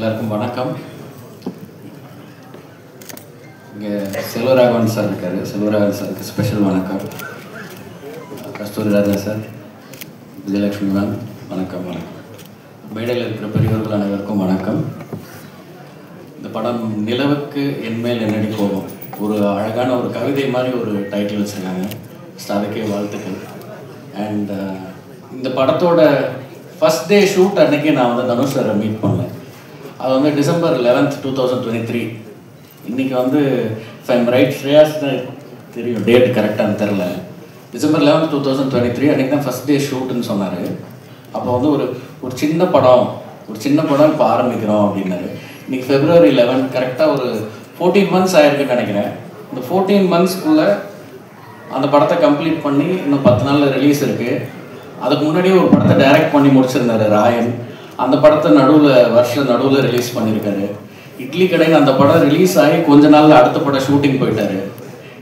எல்லாருக்கும் வணக்கம். இங்கே செல்வராகவன் சார் இருக்கார். செல்வராகவன் சாருக்கு ஸ்பெஷல் வணக்கம். கஸ்தூரி ராஜா சார், விஜயலட்சுமி மேம் வணக்கம். வணக்கம். மேடையில் இருக்கிற பெரியவர்கள் அனைவருக்கும் வணக்கம். இந்த படம் நிலவுக்கு என்மேல் என்னடி கோபம், ஒரு அழகான ஒரு கவிதை மாதிரி ஒரு டைட்டில் வச்சுருக்காங்க. அதுக்கே வாழ்த்துக்கள். அண்ட் இந்த படத்தோட ஃபஸ்ட் டே ஷூட் அன்றைக்கி நான் வந்து தனுஷ் சாரை மீட் பண்ணேன். அது வந்து December 11th, 2023. இன்றைக்கி வந்து if I'm right, ஸ்ரேயாஸ் தான் தெரியும், டேட் கரெக்டானு தெரில. December 11th, 2023 அன்றைக்கி தான் ஃபஸ்ட் டே ஷூட்டுன்னு சொன்னார். அப்போ வந்து ஒரு சின்ன படம் இப்போ ஆரம்பிக்கிறோம் அப்படின்னாரு. இன்றைக்கி February 11 கரெக்டாக ஒரு 14 months ஆயிருக்குன்னு நினைக்கிறேன். இந்த 14 monthsக்குள்ளே அந்த படத்தை கம்ப்ளீட் பண்ணி இன்னும் 10 நாளில் ரிலீஸ் இருக்குது. அதுக்கு முன்னாடியே ஒரு படத்தை டைரக்ட் பண்ணி முடிச்சிருந்தாரு ராயன். அந்த படத்தை நடுவில் ரிலீஸ் பண்ணியிருக்காரு. இட்லி கடைன்னு அந்த படம் ரிலீஸ் ஆகி கொஞ்ச நாளில் அடுத்த படம் ஷூட்டிங் போயிட்டாரு.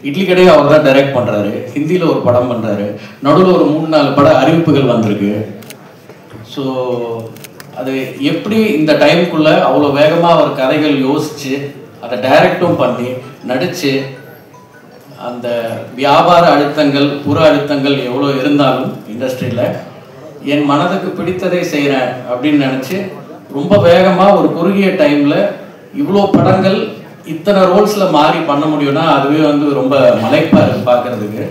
இட்லி கடையை அவர் தான் டைரக்ட் பண்ணுறாரு. ஹிந்தியில் ஒரு படம் பண்ணுறாரு. நடுவில் ஒரு 3-4 பட அறிவிப்புகள் வந்திருக்கு. ஸோ அது எப்படி இந்த டைமுக்குள்ளே அவ்வளோ வேகமாக அவர் கதைகள் யோசித்து அதை டைரக்டும் பண்ணி நடித்து, அந்த வியாபார அழுத்தங்கள் புற அழுத்தங்கள் எவ்வளோ இருந்தாலும் இண்டஸ்ட்ரியில் என் மனதுக்கு பிடித்ததை செய்கிறேன் அப்படின்னு நினச்சி ரொம்ப வேகமாக ஒரு குறுகிய டைமில் இவ்வளோ படங்கள் இத்தனை ரோல்ஸில் மாறி பண்ண முடியும்னா அதுவே வந்து ரொம்ப மலைப்பாக இருக்குது பார்க்குறதுக்கு.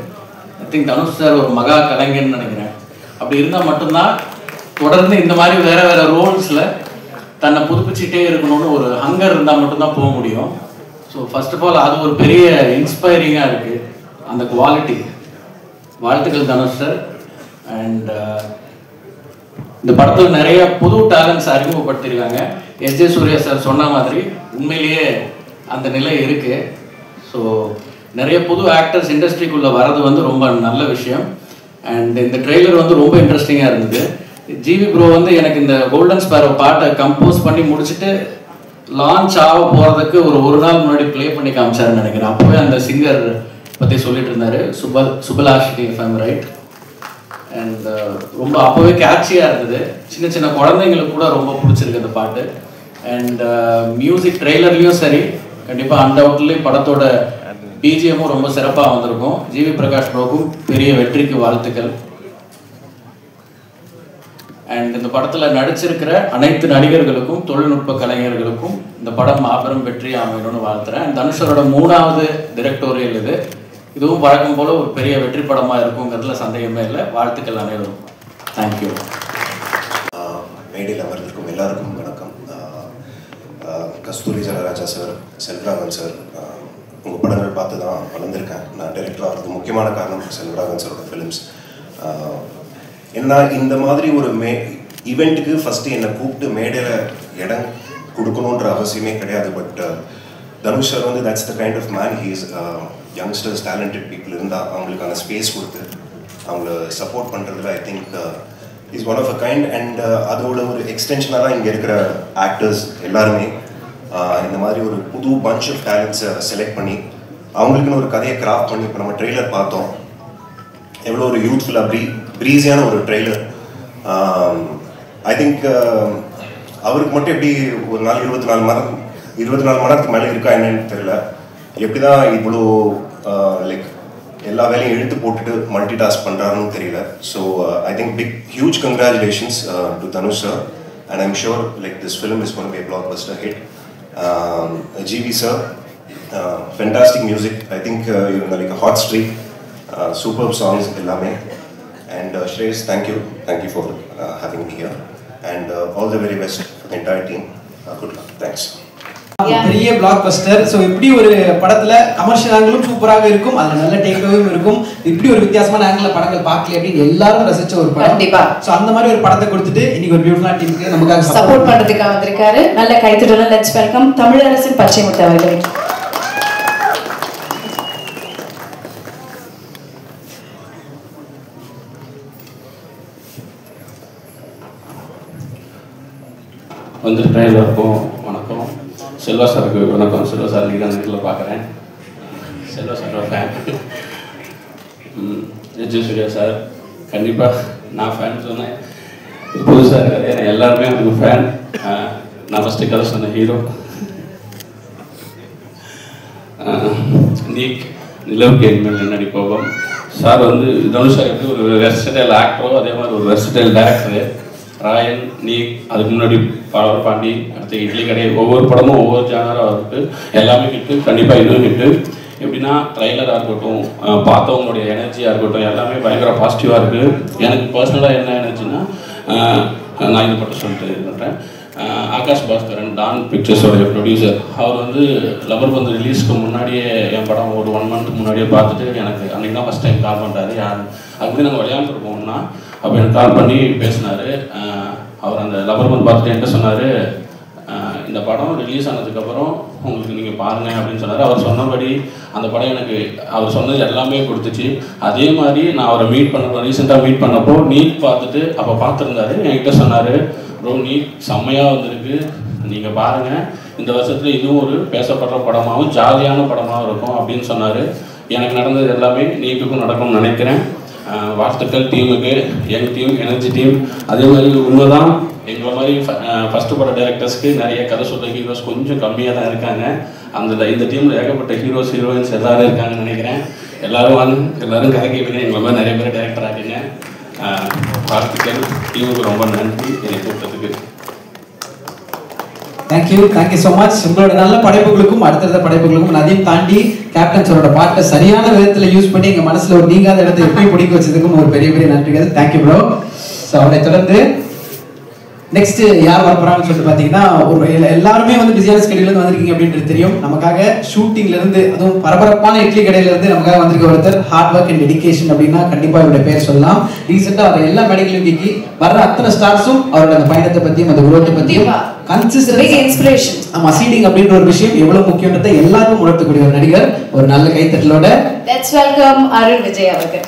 ஐ திங்க் தனுஷ் சார் ஒரு மகா கலைஞர்னு நினைக்கிறேன். அப்படி இருந்தால் மட்டும்தான் தொடர்ந்து இந்த மாதிரி வேறு ரோல்ஸில் தன்னை புதுப்பிச்சுட்டே இருக்கணும்னு ஒரு ஹங்கர் இருந்தால் மட்டும்தான் போக முடியும். ஸோ ஃபர்ஸ்ட் ஆஃப் ஆல் அது ஒரு பெரிய இன்ஸ்பைரிங்காக இருக்குது, அந்த குவாலிட்டி. வாழ்த்துக்கள் தனுஷ் சார். அண்ட் இந்த படத்தில் நிறைய புது டேலண்ட்ஸ் அறிமுகப்படுத்தியிருக்காங்க. எஸ்.ஜே. சூர்யா சார் சொன்ன மாதிரி உண்மையிலேயே அந்த நிலை இருக்குது. ஸோ நிறைய புது ஆக்டர்ஸ் இண்டஸ்ட்ரிக்குள்ளே வர்றது வந்து ரொம்ப நல்ல விஷயம். அண்ட் இந்த ட்ரெய்லர் வந்து ரொம்ப இன்ட்ரெஸ்டிங்காக இருந்தது. ஜிவி ப்ரோ வந்து எனக்கு இந்த கோல்டன் ஸ்பேரோ பாட்டை கம்போஸ் பண்ணி முடிச்சுட்டு லான்ச் ஆக போகிறதுக்கு ஒரு நாள் முன்னாடி ப்ளே பண்ணி காமிச்சாருன்னு நினைக்கிறேன். அப்போவே அந்த சிங்கர் பற்றி சொல்லிட்டு இருந்தார், Subhalashini if I'm right. And ரொம்ப அப்போவே கேட்சியாக இருந்தது. சின்ன குழந்தைங்களுக்கு கூட ரொம்ப பிடிச்சிருக்கு அந்த பாட்டு. அண்ட் மியூசிக் ட்ரெய்லர்லேயும் சரி, கண்டிப்பாக அன்டவுட்லேயும் படத்தோட பிஜிஎம்மும் ரொம்ப சிறப்பாக வந்திருக்கும். ஜிவி பிரகாஷ் ப்ரோக்கும் பெரிய வெற்றிக்கு வாழ்த்துக்கள். அண்ட் இந்த படத்தில் நடிச்சிருக்கிற அனைத்து நடிகர்களுக்கும் தொழில்நுட்ப கலைஞர்களுக்கும் இந்த படம் மாபெரும் வெற்றி அமையணும்னு வாழ்த்துறேன். தனுஷரோட 3வது டிரெக்டோரியல் இது. இதுவும் வழக்கம் போல் ஒரு பெரிய வெற்றி படமாக இருக்குங்கிறதுல சந்தேகமே இல்லை. வாழ்த்துக்கள் அனைவரும். தேங்க்யூ. மேடையில் அமர்ந்திருக்கும் எல்லாருக்கும் வணக்கம். கஸ்தூரி ராஜா சார், செல்வராகவன் சார், உங்கள் படங்கள் பார்த்து தான் வளர்ந்துருக்கேன். நான் டைரக்டர் ஆகிறதுக்கு முக்கியமான காரணம் செல்வராகவன் சாரோட ஃபிலிம்ஸ். ஏன்னா இந்த மாதிரி ஒரு ஈவெண்ட்டுக்கு ஃபஸ்ட்டு என்னை கூப்பிட்டு மேடையில் இடம் கொடுக்கணுன்ற அவசியமே கிடையாது. பட் தனுஷ் சார் வந்து that's the kind of man. He's youngsters, talented people இருந்தால் அவங்களுக்கான ஸ்பேஸ் கொடுத்து அவங்கள சப்போர்ட் பண்ணுறதுல I think is one of a kind. And அதோட ஒரு எக்ஸ்டென்ஷனாக தான் இங்கே இருக்கிற ஆக்டர்ஸ் எல்லாருமே இந்த மாதிரி ஒரு புது பஞ்ச் ஆஃப் டேலண்ட்ஸை செலக்ட் பண்ணி அவங்களுக்குன்னு ஒரு கதையை கிராஃப்ட் பண்ணி இப்போ நம்ம ட்ரெய்லர் பார்த்தோம். எவ்வளோ ஒரு யூத்ஃபுல்லாக ப்ரீஸியான ஒரு ட்ரெய்லர். ஐ திங்க் அவருக்கு மட்டும் எப்படி ஒரு நாள் 24 மணி நேரத்துக்கு மேலே இருக்கா என்னன்னு தெரியல. எப்படி தான் இவ்வளோ லைக் எல்லா வேலையும் இழுத்து போட்டுட்டு மல்டி டாஸ்க் பண்ணுறாருன்னு தெரியல. So I think huge congratulations to Dhanush sir. And I'm sure like this film is gonna be a blockbuster hit. GV sir, fantastic music. I think you're like a hot streak. Superb songs ellame. And Shreyas, thank you for having me here. And all the very best for the entire team. Good luck. Thanks. பெரிய black Bastar. So இப்படி ஒரு படத்தில் commercial ஆங்கிளும் சூப்பராக இருக்கும், அதில் நல்ல டேக்அவேவும் இருக்கும். இப்படி ஒரு வித்தியாசமான ஆங்கிள் படங்கள் பார்க்கல அப்படின்னு எல்லாரும் ரசிச்ச ஒரு படம். கண்டிப்பா. ஸோ அந்த மாதிரி ஒரு படத்தை கொடுத்துட்டு இன்னைக்கு ஒரு பியூட்டிஃபுல்லான டீமுக்கு நமக்காக சப்போர்ட் பண்ணுறதுக்காக வந்திருக்காரு. நல்ல கைத்தட்டல். லெட்ஸ் வெல்கம் தமிழரசன் பச்சைமுத்து அவர்களை. வந்துட்டு எல்லாருக்கும் வணக்கம். செல்வா சாருக்கு வணக்கம். செல்வா சார் நீங்கள் தான் நேரில் பார்க்குறேன். செல்வா சாரோட ஃபேன். எஸ்.ஜே. சூர்யா சார் கண்டிப்பாக நான் ஃபேன் சொன்னேன். புதுசாக இருக்காது, ஏன்னா எல்லாருமே எனக்கு ஃபேன். நான் ஃபஸ்ட்டு கதை சொன்ன ஹீரோ நீக் நிலவுக்கு என்மேல் என்னடி கோபம் சார் வந்து தனுஷ் சார் எப்படி ஒரு வெர்சடைல் ஆக்டரோ அதே மாதிரி ஒரு வெர்சடைல் டேரக்டரு. ராயன் நீக் அதுக்கு முன்னாடி பவர் பாண்டி அடுத்து இட்லி கடை ஒவ்வொரு படமும் ஒவ்வொரு ஜானராக இருக்குது. எல்லாமே ஹிட்டு, கண்டிப்பாக இன்னும் ஹிட்டு. எப்படின்னா ட்ரைலராக இருக்கட்டும், பார்த்தவங்களுடைய எனர்ஜியாக இருக்கட்டும், எல்லாமே பயங்கர பாசிட்டிவாக இருக்குது. எனக்கு பர்சனலாக என்ன எனர்ஜின்னா, நான் இது மட்டும் சொல்லிட்டு இது பண்ணுறேன். ஆகாஷ் பாஸ்கரன் டான் பிக்சர்ஸோடைய ப்ரொடியூசர், அவர் வந்து லவர் பந்து ரிலீஸ்க்கு முன்னாடியே என் படம் ஒரு 1 month முன்னாடியே பார்த்துட்டு எனக்கு அன்றைக்கி தான் ஃபஸ்ட் டைம் கால் பண்ணுறாரு. அதுக்கு நாங்கள் விளையாண்டுருக்கோம்னா அப்போ எனக்கு கால் பண்ணி பேசினார். அவர் அந்த லவர் பந்து பார்த்துட்டு என்கிட்ட சொன்னார், இந்த படம் ரிலீஸ் ஆனதுக்கப்புறம் உங்களுக்கு நீங்கள் பாருங்கள் அப்படின்னு சொன்னார். அவர் சொன்னபடி அந்த படம் எனக்கு அவர் சொன்னது எல்லாமே கொடுத்துச்சு. அதே மாதிரி நான் அவரை ரீசெண்டாக மீட் பண்ணப்போ நீட் பார்த்துட்டு அப்போ பார்த்துருந்தாரு. என்கிட்ட சொன்னார், ப்ரோ நீட் செம்மையாக வந்திருக்கு, நீங்கள் பாருங்கள், இந்த வருஷத்தில் இதுவும் ஒரு பேசப்படுற படமாகவும் ஜாலியான படமாகவும் இருக்கும் அப்படின்னு சொன்னார். எனக்கு நடந்தது எல்லாமே நீட்டுக்கும் நடக்கும்னு நினைக்கிறேன். வாழ்த்துக்கள் டீமுக்கு, எங்கள் டீம், எனர்ஜி டீம். அதே மாதிரி உண்மைதான், எங்களை மாதிரி ஃபஸ்ட்டு பட டைரக்டர்ஸ்க்கு நிறைய கதை சொல்கிற ஹீரோஸ் கொஞ்சம் கம்மியாக தான் இருக்காங்க. இந்த டீமில் ஏகப்பட்ட ஹீரோஸ் ஹீரோயின்ஸ் எல்லோரும் இருக்காங்கன்னு நினைக்கிறேன். எல்லோரும் கதைக்கிங்க, எங்களை மாதிரி நிறைய பேர் டைரக்டர் ஆகிங்க. வாழ்த்துக்கள் டீமுக்கு, ரொம்ப நன்றி என்னை கூப்பிட்டதுக்கு. Thank you so much. உங்களோட நல்ல படைப்புகளுக்கும் அடுத்தடுத்த படைப்புகளுக்கும் அதையும் தாண்டி கேப்டன் சாரோட பாட்டை சரியான விதத்தில் யூஸ் பண்ணி எங்கள் மனசில் ஒரு நீங்காத இடத்தை எப்படி பிடிக்க வச்சதுக்கும் ஒரு பெரிய பெரிய நன்றிகள். Thank you bro. ஸோ அவரை தொடர்ந்து நெக்ஸ்ட் யார் வரப்போறாங்கன்னு சொல்லிட்டு பார்த்தீங்கன்னா, ஒரு எல்லாருமே வந்து பிஸியான ஸ்கெடியூல் வந்திருக்கீங்க அப்படின்றது தெரியும். நமக்காக ஷூட்டிங்ல இருந்து, அதுவும் பரபரப்பான இட்லி கடையில இருந்து நமக்காக வந்திருக்க ஒருத்தர். ஹார்ட் ஒர்க் அண்ட் டெடிகேஷன் அப்படின்னா கண்டிப்பா இவருடைய பேர் சொல்லலாம். ரீசெண்டா அவர் எல்லா மெடிக்கல் வீக்கி வர்ற அத்தனை ஸ்டார்ஸும் அவரோட அந்த பயணத்தை பத்தியும் அந்த குரோத்தை பத்தியும் கன்சிஸ்டன்ட் இன்ஸ்பிரேஷன். ஆமா, சீடிங் அப்படின்ற ஒரு விஷயம் எவ்வளவு முக்கியன்றதை எல்லாருக்கும் உணர்த்தக்கூடிய ஒரு நடிகர். ஒரு நல்ல கைத்தட்டலோட லெட்ஸ் வெல்கம் அருண் விஜய் அவர்கள்.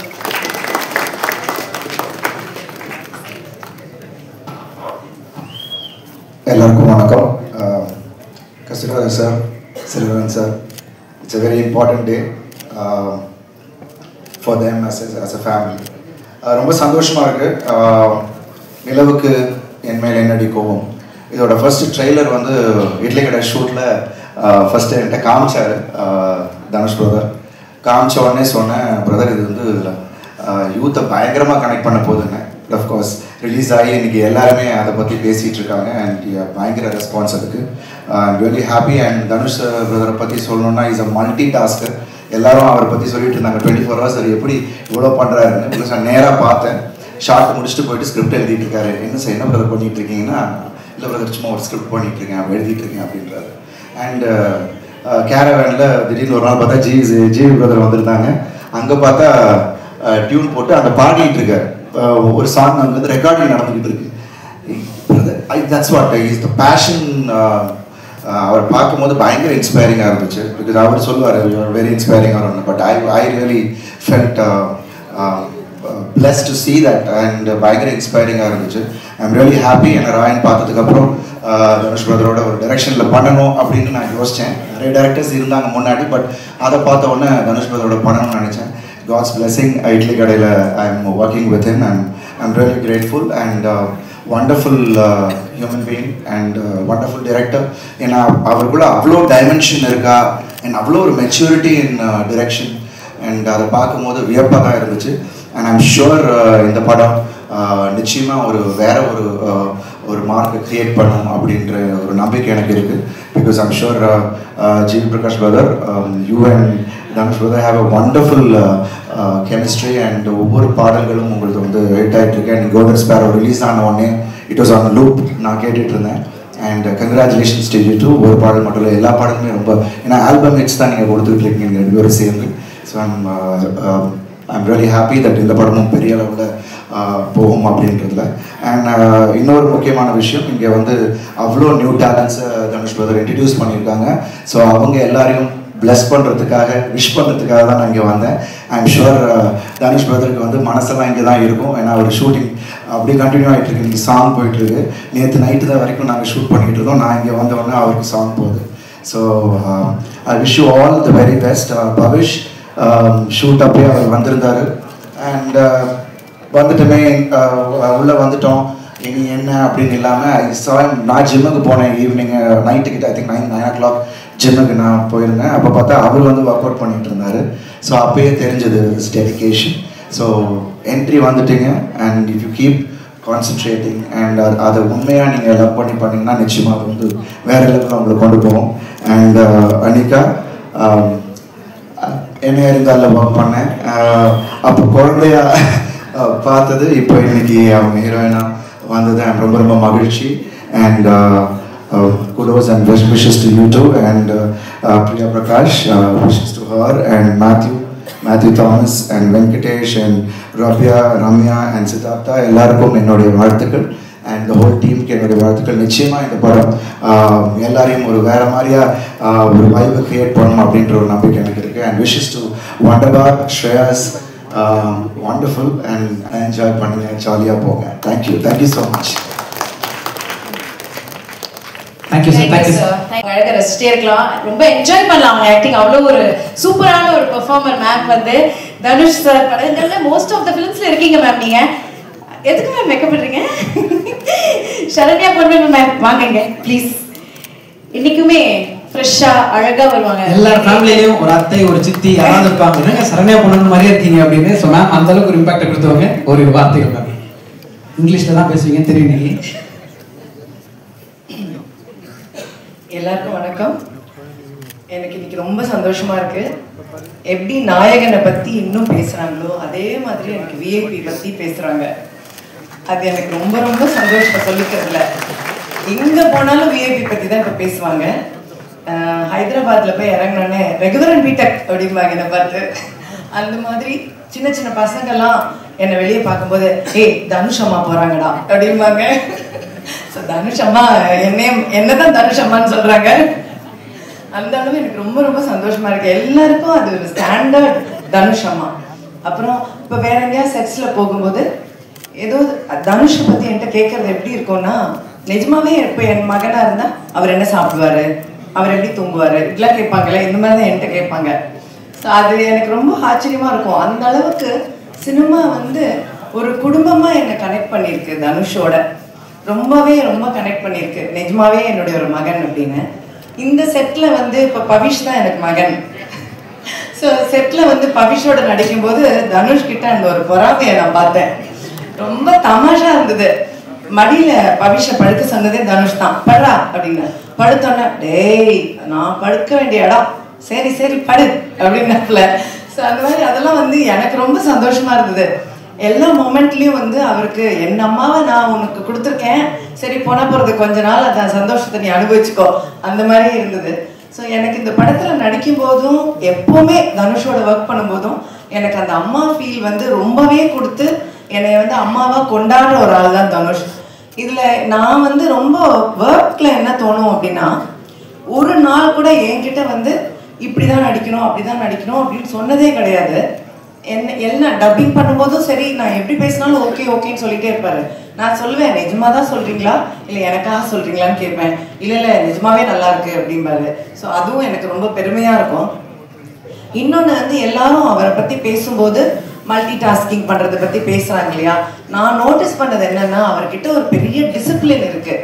எல்லாருக்கும் வணக்கம். Kasthuri sir, Selvaran sir, it's a very important day for them as a family. ரொம்ப சந்தோஷமாக இருக்குது. நிலவுக்கு என் மேல் என்னடி கோபம் இதோட ஃபர்ஸ்ட் ட்ரெய்லர் வந்து இட்லி கடை ஷூட்டில் ஃபஸ்ட்டு என்கிட்ட காமிச்சார் தனுஷ் பிரதர். காமிச்ச உடனே சொன்னேன், பிரதர் இது வந்து யூத்தை பயங்கரமாக கனெக்ட் பண்ண போகுதுன்னு. அஃப்கோர்ஸ் ரிலீஸ் ஆகி இன்றைக்கி எல்லாருமே அதை பற்றி பேசிகிட்டு இருக்காங்க. அண்ட் பயங்கர ரெஸ்பான்ஸ் அதுக்கு. I'm really happy. And Dhanush பிரதரை பற்றி சொல்லணுன்னா இஸ் அ மல்டி டாஸ்கர். எல்லாரும் அவரை பற்றி சொல்லிட்டு இருந்தாங்க 24 hours அவர் எப்படி இவ்வளோ பண்ணுறாருன்னு. ப்ளஸ் நான் நேராக பார்த்தேன், ஷார்ட் முடிச்சுட்டு போயிட்டு ஸ்கிரிப்ட் எழுதிட்டு இருக்காரு. என்ன சார் என்ன பிரதர் பண்ணிட்டு இருக்கீங்கன்னா, இல்லை பிரதர் சும்மா ஒரு ஸ்கிரிப்ட் பண்ணிட்டு இருக்கேன், எழுதிட்டு இருக்கேன் அப்படின்றாரு. அண்ட் கேரவேனில் திடீர்னு ஒரு நாள் பார்த்தா ஜி பிரதர் வந்திருந்தாங்க. அங்கே பார்த்தா டியூன் போட்டு அந்த பாடிட்டு இருக்காரு. ஒரு சாங் அங்கே வந்து ரெக்கார்டிங் நடந்துக்கிட்டு இருக்கு. That's what is the passion. அவர் பார்க்கும்போது பயங்கர இன்ஸ்பைரிங்காக இருந்துச்சு. பிகாஸ் அவர் சொல்லுவார் வெரி இன்ஸ்பைரிங்காக இருக்கும். But I really felt blessed to see that and பயங்கர இன்ஸ்பைரிங்காக இருந்துச்சு. I'm really happy. என்ன ராயன் பார்த்ததுக்கப்புறம் தனுஷ் பிரதரோட ஒரு டைரக்ஷனில் பண்ணணும் அப்படின்னு நான் யோசித்தேன். நிறைய டைரக்டர்ஸ் இருந்தாங்க முன்னாடி, பட் அதை பார்த்த உடனே தனுஷ் பிரதரோட பண்ணணும்னு நினச்சேன். God's blessing, இட்லி கடையில் I'm working with him and I'm really grateful and wonderful human being and wonderful director. ஏன்னா அவருக்குள்ள அவ்வளோ டைமென்ஷன் இருக்கா அண்ட் அவ்வளோ ஒரு மெச்சூரிட்டி இன் டிரெக்ஷன் அண்ட் அதை பார்க்கும்போது வியப்பாக தான் இருந்துச்சு. அண்ட் ஐம் ஷுர் இந்த படம் நிச்சயமாக வேற ஒரு மார்க்கை கிரியேட் பண்ணும் அப்படின்ற ஒரு நம்பிக்கை எனக்கு இருக்குது. Because I'm sure GV Prakash brother, you and Dhanush brother have a wonderful chemistry and ஒவ்வொரு பாடல்களும் உங்களுக்கு வந்து ஹிட் ஆகிட்டு இருக்கு. அண்ட் கோல்டன் ஸ்பேரோ ரிலீஸ் ஆன உடனே இட் வாஸ் ஆன் லூப் நான் கேட்டுட்டு இருந்தேன். And congratulations to you. ஒரு பாடல் மட்டும் இல்லை, எல்லா பாடலுமே ரொம்ப, ஏன்னா ஆல்பம் ஹிட்ஸ் தான் நீங்கள் கொடுத்துட்டு இருக்கீங்க ரெண்டு பேரும் சேர்ந்து. So I'm really happy that இந்த படமும் பெரிய அளவில் போகும் அப்படின்றதுல. அண்ட் இன்னொரு முக்கியமான விஷயம், இங்கே வந்து அவ்வளோ நியூ டேலண்ட்ஸை தனுஷ் பிரதர் இன்ட்ரடியூஸ் பண்ணியிருக்காங்க. ஸோ அவங்க எல்லாரையும் பிளஸ் பண்ணுறதுக்காக, விஷ் பண்ணுறதுக்காக தான் நான் இங்கே வந்தேன். ஐம் ஷுர் தனுஷ் பிரதருக்கு வந்து மனசெல்லாம் இங்கே தான் இருக்கும். ஏன்னா அவர் ஷூட்டிங் அப்படியே கண்டினியூ ஆகிட்டு இருக்கு. இன்றைக்கி சாங் போயிட்டுருக்கு. நேற்று நைட்டு தான் வரைக்கும் நாங்கள் ஷூட் பண்ணிகிட்டு இருந்தோம். நான் இங்கே வந்த உடனே அவருக்கு சாங் போகுது. So I wish you all the very best. Pavish shoot அப்பயே அவர் வந்திருந்தார். அண்ட் வந்துட்டுமே உள்ளே வந்துட்டோம். இனி என்ன அப்படின்னு இல்லாமல் நான் ஜிம்முக்கு போனேன் ஈவினிங் நைட்டுக்கிட்ட ஐ திங்க் 9 o'clock ஜிம்முக்கு நான் போயிருந்தேன். அப்போ பார்த்தா அவர் வந்து ஒர்க் அவுட் பண்ணிட்டு இருந்தார். ஸோ அப்பயே தெரிஞ்சது இஸ் டெடிகேஷன். ஸோ என்ட்ரி வந்துட்டீங்க and if you keep concentrating and அதை உண்மையாக நீங்கள் லவ் பண்ணி பண்ணிங்கன்னா நிச்சயமாக அது வந்து வேறு லெவலில் உங்களை கொண்டு போவோம். அண்ட் அனிகா என்ன இருந்தாலும் ஒர்க் பண்ணேன். அப்போ குழந்தையா பார்த்தது இப்போ இன்னைக்கு அவங்க ஹீரோயினாக வந்தது எனக்கு ரொம்ப ரொம்ப மகிழ்ச்சி. And kudos and best wishes to you too. And Priya Prakash, wishes to her, and Matthew Thomas and Venkatesh and Ramya and Siddhartha எல்லாருக்கும் என்னுடைய வாழ்த்துக்கள். And the whole team என்னுடைய வாழ்த்துக்கள். நிச்சயமா இந்த படம் எல்லாரையும் ஒரு வேற மாதிரியா ஒரு வைபை கிரியேட் பண்ணணும் அப்படின்ற ஒரு நம்பிக்கை எனக்கு இருக்கு. And wishes to Wonderbar, Shreyas, wonderful and enjoy பண்ணுங்க, ஜாலியாக போங்க. Thank you so much. Thank you sir. Thank you sir. அழகாக ரசிச்சிட்டே இருக்கலாம், ரொம்ப என்ஜாய் பண்ணலாம் அவங்க ஆக்டிங். அவ்வளோ ஒரு சூப்பரான ஒரு பெர்ஃபார்மர் மேம். வந்து தனுஷ் சார் படங்கள்ல மோஸ்ட் ஆஃப் த ஃபிலிம்ஸ்ல இருக்கீங்க மேம். நீங்க எதுக்கு மேம் மேக்கப் பண்றீங்க? சரண்யா பொன்மேன் மேம் வாங்க ப்ளீஸ். இன்னைக்குமே ஃப்ரெஷ்ஷா அழகா வருவாங்க. எல்லா ஃபேமிலியிலயும் ஒரு அத்தை ஒரு சித்தி யாராவது இருப்பாங்க, என்னங்க சரண்யா பொண்ணு மாதிரியே இருக்கீங்க அப்படின்னு. ஸோ மேம் அந்த அளவுக்கு ஒரு இம்பாக்ட் கொடுத்தவங்க. ஒரு வார்த்தைகள் மேம் இங்கிலீஷ்ல தான் பேசுவீங்க தெரியும். நீங்க எல்லாருக்கும் வணக்கம். எனக்கு இன்னைக்கு ரொம்ப சந்தோஷமா இருக்கு. எப்படி நாயகனை பத்தி இன்னும் பேசுறாங்களோ அதே மாதிரி எனக்கு விஐபி பத்தி பேசுறாங்க. அது எனக்கு ரொம்ப ரொம்ப சந்தோஷமா சொல்லிக்கிறதுல. எங்க போனாலும் விஐபி பத்தி தான் இப்ப பேசுவாங்க. ஹைதராபாத்ல போய் இறங்கினோடனே ரெகுலர் பிடெக் அப்படிம்பாங்க என்னை பார்த்து. அந்த மாதிரி சின்ன சின்ன பசங்கள்லாம் என்னை வெளியே பார்க்கும்போது தனுஷ் அம்மா போறாங்கடா அப்படிம்பாங்க. ஸோ தனுஷ் அம்மா என்னதான் தனுஷ் அம்மான்னு சொல்றாங்க. அந்த அளவு எனக்கு ரொம்ப ரொம்ப சந்தோஷமா இருக்கு. எல்லாருக்கும் அது ஒரு ஸ்டாண்டர்ட் தனுஷ் அம்மா. அப்புறம் இப்போ வேற எங்கேயா செட்ஸ்ல போகும்போது ஏதோ தனுஷை பத்தி என்கிட்ட கேட்கறது எப்படி இருக்கும்னா, நிஜமாவே இப்போ என் மகனா இருந்தா அவர் என்ன சாப்பிடுவாரு, அவர் எப்படி தூங்குவாரு, இப்படிலாம் கேட்பாங்களே. இந்த மாதிரி தான் என்கிட்ட கேட்பாங்க. ஸோ அது எனக்கு ரொம்ப ஆச்சரியமா இருக்கும். அந்த அளவுக்கு சினிமா வந்து ஒரு குடும்பமா என்னை கனெக்ட் பண்ணியிருக்கு தனுஷோட. ரொம்ப கனெக்ட் பண்ணியிருக்கு. நிஜமாவே என்னுடைய ஒரு மகன் அப்படின்னு. இந்த செட்ல வந்து இப்போ பவிஷ் தான் எனக்கு மகன். ஸோ செட்ல வந்து பவிஷோட நடிக்கும்போது தனுஷ் கிட்ட அந்த ஒரு பொறாமையை நான் பார்த்தேன். ரொம்ப தமாஷா இருந்தது. மடியில பவிஷ படுக்க சொன்னதே தனுஷ் தான். படுறா அப்படின்னு படுத்தோன்னே, டேய் நான் படுக்க வேண்டிய இடம், சரி சரி படு அப்படின்னாப்புல. ஸோ அந்த மாதிரி அதெல்லாம் வந்து எனக்கு ரொம்ப சந்தோஷமா இருந்தது. எல்லா மொமெண்ட்லயும் வந்து அவருக்கு என் அம்மாவை நான் உனக்கு கொடுத்துருக்கேன், சரி போனா போறது கொஞ்ச நாள் அந்த சந்தோஷத்தை நீ அனுபவிச்சுக்கோ, அந்த மாதிரி இருந்தது. ஸோ எனக்கு இந்த படத்துல நடிக்கும் போதும் எப்பவுமே தனுஷோட ஒர்க் பண்ணும்போதும் எனக்கு அந்த அம்மா ஃபீல் வந்து ரொம்பவே கொடுத்து என்னை வந்து அம்மாவா கொண்டாடுற ஒரு ஆள் தான் தனுஷ். இதுல நான் வந்து ரொம்ப ஒர்க்ல என்ன தோணும் அப்படின்னா, ஒரு நாள் கூட என்கிட்ட வந்து இப்படிதான் நடிக்கணும் அப்படிதான் நடிக்கணும் அப்படின்னு சொன்னதே கிடையாது. என்ன டப்பிங் பண்ணும்போதும் சரி, நான் எப்படி பேசினாலும் ஓகேன்னு சொல்லிட்டே இருப்பாரு. நான் சொல்லுவேன், நிஜமா தான் சொல்றீங்களா இல்லை எனக்காக சொல்றீங்களான்னு கேட்பேன். இல்லை நிஜமாவே நல்லா இருக்கு அப்படிம்பாரு. ஸோ அதுவும் எனக்கு ரொம்ப பெருமையா இருக்கும். இன்னொன்று வந்து எல்லாரும் அவரை பத்தி பேசும்போது மல்டி டாஸ்கிங் பண்றதை பத்தி பேசுறாங்க இல்லையா. நான் நோட்டீஸ் பண்ணது என்னன்னா, அவர்கிட்ட ஒரு பெரிய டிசிப்ளின் இருக்கு.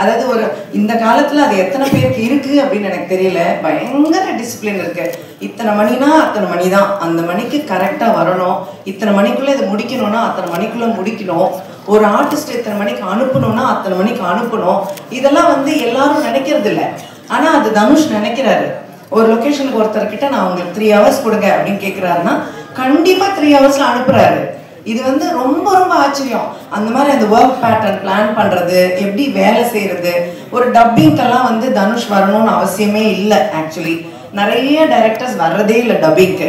அதாவது ஒரு இந்த காலத்துல அது எத்தனை பேருக்கு இருக்கு அப்படின்னு எனக்கு தெரியல. பயங்கர டிசிப்ளின் இருக்கு. இத்தனை மணினா அத்தனை மணி தான், அந்த மணிக்கு கரெக்டா வரணும். இத்தனை மணிக்குள்ள இதை முடிக்கணும்னா அத்தனை மணிக்குள்ள முடிக்கணும். ஒரு ஆர்டிஸ்ட் இத்தனை மணிக்கு அனுப்பணும்னா அத்தனை மணிக்கு அனுப்பணும். இதெல்லாம் வந்து எல்லாரும் நினைக்கிறது இல்லை. ஆனா அது தனுஷ் நினைக்கிறாரு. ஒரு லொகேஷனுக்கு ஒருத்தர்கிட்ட நான் உங்களுக்கு 3 hours கொடுங்க அப்படின்னு கேட்கிறாருன்னா கண்டிப்பா 3 hours அனுப்புறாரு. இது வந்து ரொம்ப ஆச்சரியம். அந்த மாதிரி அந்த ஒர்க் பேட்டர்ன் பிளான் பண்றது, எப்படி வேலை செய்யறது. ஒரு டப்பிங்கெல்லாம் வந்து தனுஷ் வரணும்னு அவசியமே இல்லை. ஆக்சுவலி நிறைய டைரக்டர்ஸ் வர்றதே இல்லை டப்பிங்க்கு.